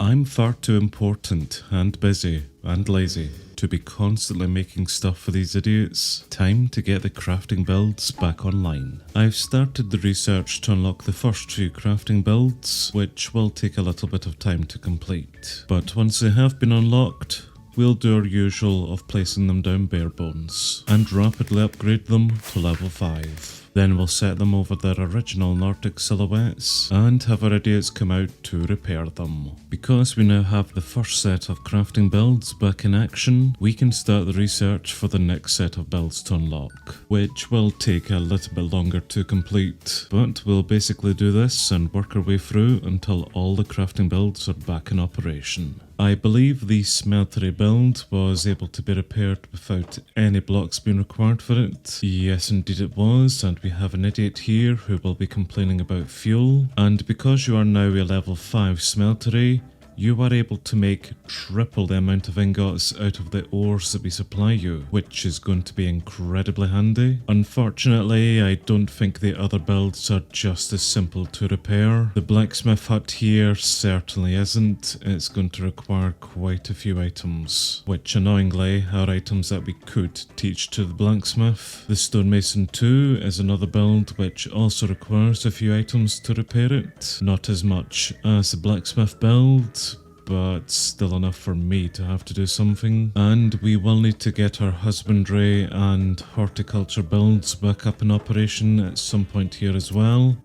I'm far too important and busy and lazy to be constantly making stuff for these idiots. Time to get the crafting builds back online. I've started the research to unlock the first few crafting builds, which will take a little bit of time to complete. But once they have been unlocked, we'll do our usual of placing them down bare bones and rapidly upgrade them to level 5. Then we'll set them over their original Nordic silhouettes and have our idiots come out to repair them. Because we now have the first set of crafting builds back in action, we can start the research for the next set of builds to unlock, which will take a little bit longer to complete, but we'll basically do this and work our way through until all the crafting builds are back in operation. I believe the smeltery build was able to be repaired without any blocks being required for it. Yes, indeed it was, and we have an idiot here who will be complaining about fuel. And because you are now a level 5 smeltery, you are able to make triple the amount of ingots out of the ores that we supply you, which is going to be incredibly handy. Unfortunately, I don't think the other builds are just as simple to repair. The blacksmith hut here certainly isn't. It's going to require quite a few items, which annoyingly are items that we could teach to the blacksmith. The stonemason 2 is another build which also requires a few items to repair it. Not as much as the blacksmith build, but still enough for me to have to do something. And we will need to get our husbandry and horticulture builds back up in operation at some point here as well,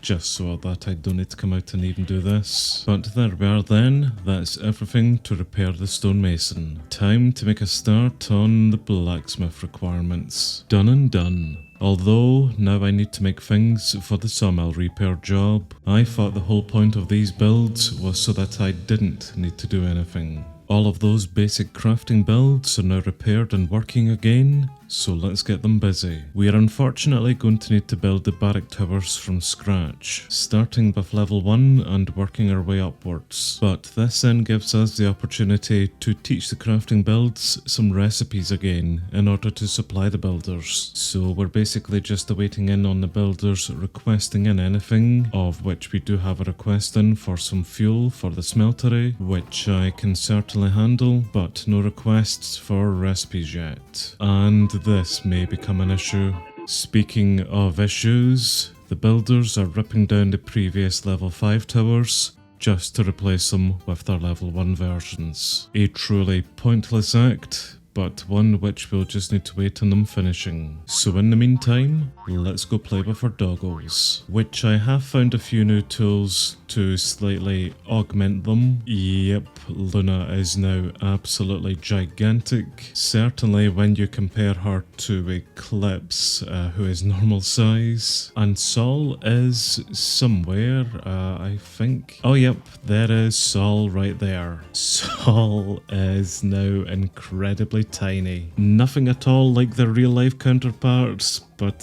just so that I don't need to come out and even do this. But there we are then, that's everything to repair the stonemason. Time to make a start on the blacksmith requirements. Done and done. Although, now I need to make things for the sawmill repair job. I thought the whole point of these builds was so that I didn't need to do anything. All of those basic crafting builds are now repaired and working again, so let's get them busy. We are unfortunately going to need to build the barrack towers from scratch, starting with level 1 and working our way upwards. But this then gives us the opportunity to teach the crafting builds some recipes again in order to supply the builders. So we're basically just awaiting in on the builders requesting in anything, of which we do have a request in for some fuel for the smeltery, which I can certainly handle, but no requests for recipes yet. And this may become an issue. Speaking of issues, the builders are ripping down the previous level 5 towers just to replace them with their level 1 versions. A truly pointless act, but one which we'll just need to wait on them finishing. So in the meantime, let's go play with our doggos, which I have found a few new tools to slightly augment them. Yep, Luna is now absolutely gigantic. Certainly when you compare her to Eclipse, who is normal size. And Sol is somewhere, I think. Oh yep, there is Sol right there. Sol is now incredibly tiny. Nothing at all like their real life counterparts, but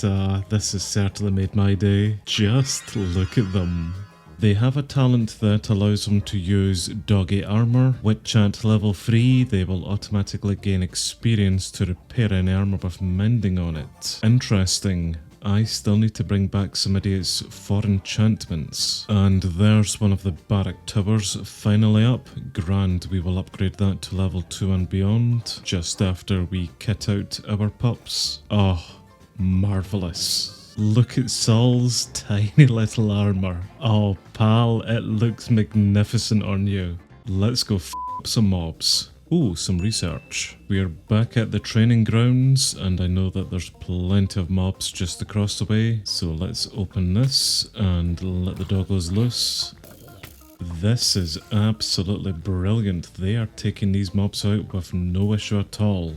this has certainly made my day. Just look at them. They have a talent that allows them to use doggy armor, which at level 3 they will automatically gain experience to repair any armor with mending on it. Interesting. I still need to bring back some idiots for enchantments. And there's one of the barrack towers finally up. Grand, we will upgrade that to level 2 and beyond, just after we kit out our pups. Oh, marvellous. Look at Sol's tiny little armor. Oh pal, it looks magnificent on you. Let's go f up some mobs. Ooh, some research. We are back at the training grounds, and I know that there's plenty of mobs just across the way. So let's open this and let the doggos loose. This is absolutely brilliant. They are taking these mobs out with no issue at all.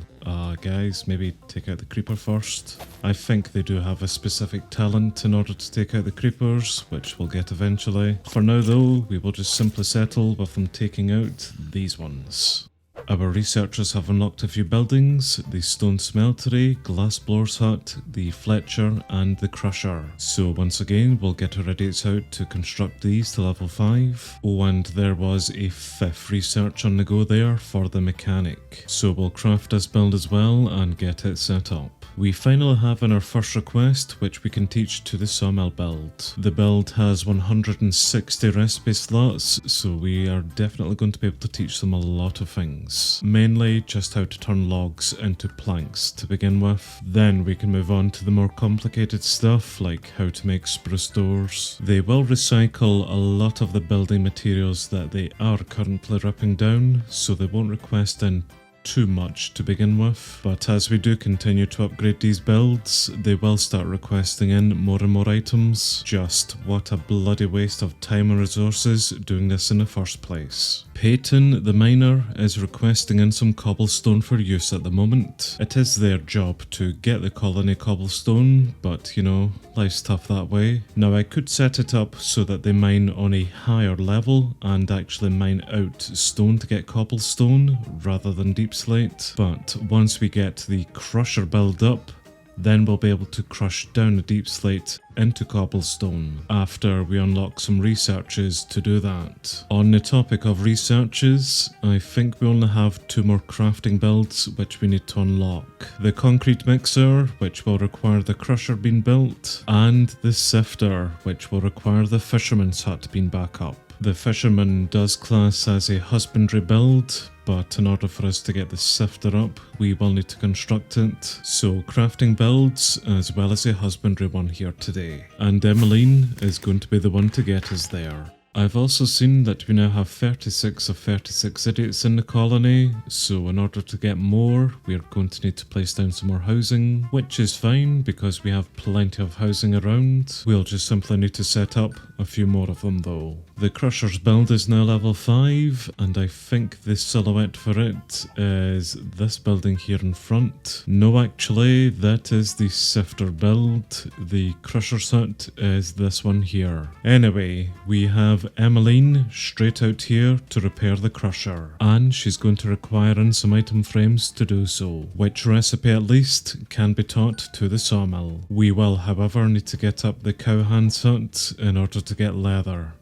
Guys, maybe take out the creeper first. I think they do have a specific talent in order to take out the creepers, which we'll get eventually. For now though, we will just simply settle with them taking out these ones. Our researchers have unlocked a few buildings: the stone smeltery, glassblower's hut, the Fletcher and the crusher. So once again we'll get our idiots out to construct these to level 5. Oh, and there was a 5th research on the go there for the mechanic. So we'll craft this build as well and get it set up. We finally have in our first request, which we can teach to the sawmill build. The build has 160 recipe slots, so we are definitely going to be able to teach them a lot of things. Mainly just how to turn logs into planks to begin with. Then we can move on to the more complicated stuff, like how to make spruce doors. They will recycle a lot of the building materials that they are currently ripping down, so they won't request in too much to begin with, but as we do continue to upgrade these builds, they will start requesting in more and more items. Just what a bloody waste of time and resources doing this in the first place. Peyton, the miner, is requesting in some cobblestone for use at the moment. It is their job to get the colony cobblestone, but you know, life's tough that way. Now I could set it up so that they mine on a higher level and actually mine out stone to get cobblestone rather than deep slate, but once we get the crusher build up, then we'll be able to crush down the deep slate into cobblestone after we unlock some researches to do that. On the topic of researches, I think we only have 2 more crafting builds which we need to unlock. The concrete mixer, which will require the crusher being built, and the sifter, which will require the fisherman's hut being back up. The fisherman does class as a husbandry build, but in order for us to get the sifter up, we will need to construct it. So crafting builds as well as a husbandry one here today. And Emmeline is going to be the one to get us there. I've also seen that we now have 36 of 36 idiots in the colony, so in order to get more, we are going to need to place down some more housing, which is fine because we have plenty of housing around. We'll just simply need to set up a few more of them though. The crusher's build is now level 5, and I think the silhouette for it is this building here in front. No, actually, that is the sifter build. The crusher's hut is this one here. Anyway, we have Emmeline straight out here to repair the crusher, and she's going to require in some item frames to do so, which recipe at least can be taught to the sawmill. We will, however, need to get up the cowhand's hut in order to get leather.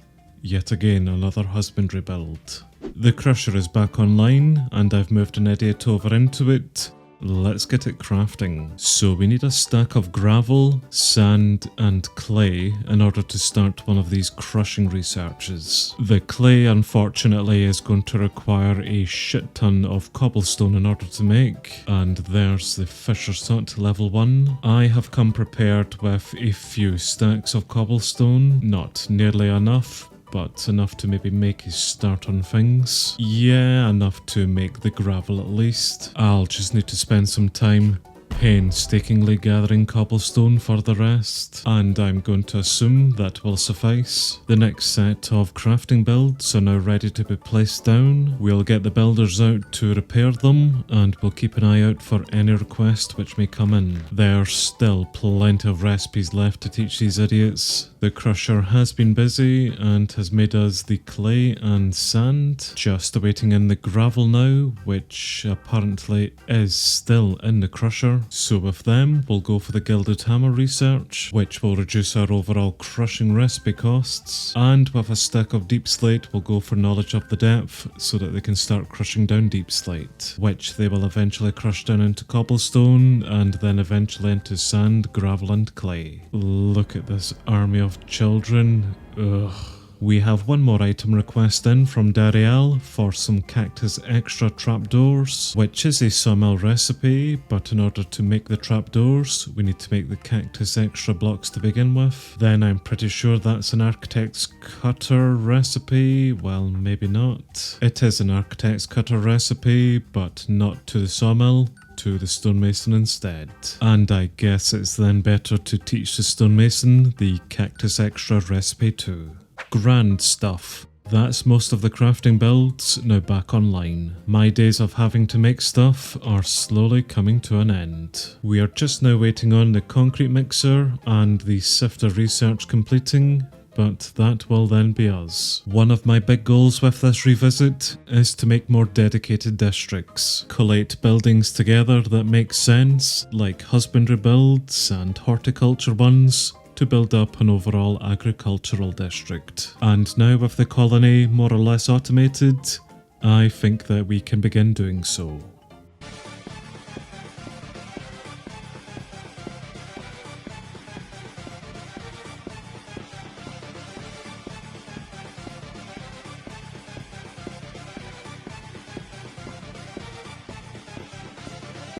Yet again, another husbandry build. The crusher is back online, and I've moved an idiot over into it. Let's get it crafting. So we need a stack of gravel, sand and clay in order to start one of these crushing researches. The clay unfortunately is going to require a shit ton of cobblestone in order to make, and there's the fisher's hut level 1. I have come prepared with a few stacks of cobblestone, not nearly enough, but enough to maybe make a start on things. Yeah, enough to make the gravel at least. I'll just need to spend some time painstakingly gathering cobblestone for the rest, and I'm going to assume that will suffice. The next set of crafting builds are now ready to be placed down. We'll get the builders out to repair them, and we'll keep an eye out for any request which may come in. There's still plenty of recipes left to teach these idiots. The crusher has been busy and has made us the clay and sand, just awaiting in the gravel now, which apparently is still in the crusher. So with them, we'll go for the gilded hammer research, which will reduce our overall crushing recipe costs. And with a stack of deep slate, we'll go for knowledge of the depth, so that they can start crushing down deep slate, which they will eventually crush down into cobblestone, and then eventually into sand, gravel and clay. Look at this army of children. Ugh. We have one more item request in from Dariel for some cactus extra trapdoors, which is a sawmill recipe, but in order to make the trapdoors, we need to make the cactus extra blocks to begin with. Then I'm pretty sure that's an architect's cutter recipe. Well, maybe not. It is an architect's cutter recipe, but not to the sawmill. To the stonemason instead. And I guess it's then better to teach the stonemason the cactus extra recipe too. Grand stuff. That's most of the crafting builds now back online. My days of having to make stuff are slowly coming to an end. We are just now waiting on the concrete mixer and the sifter research completing, but that will then be us. One of my big goals with this revisit is to make more dedicated districts. Collate buildings together that make sense, like husbandry builds and horticulture ones, to build up an overall agricultural district. And now with the colony more or less automated, I think that we can begin doing so.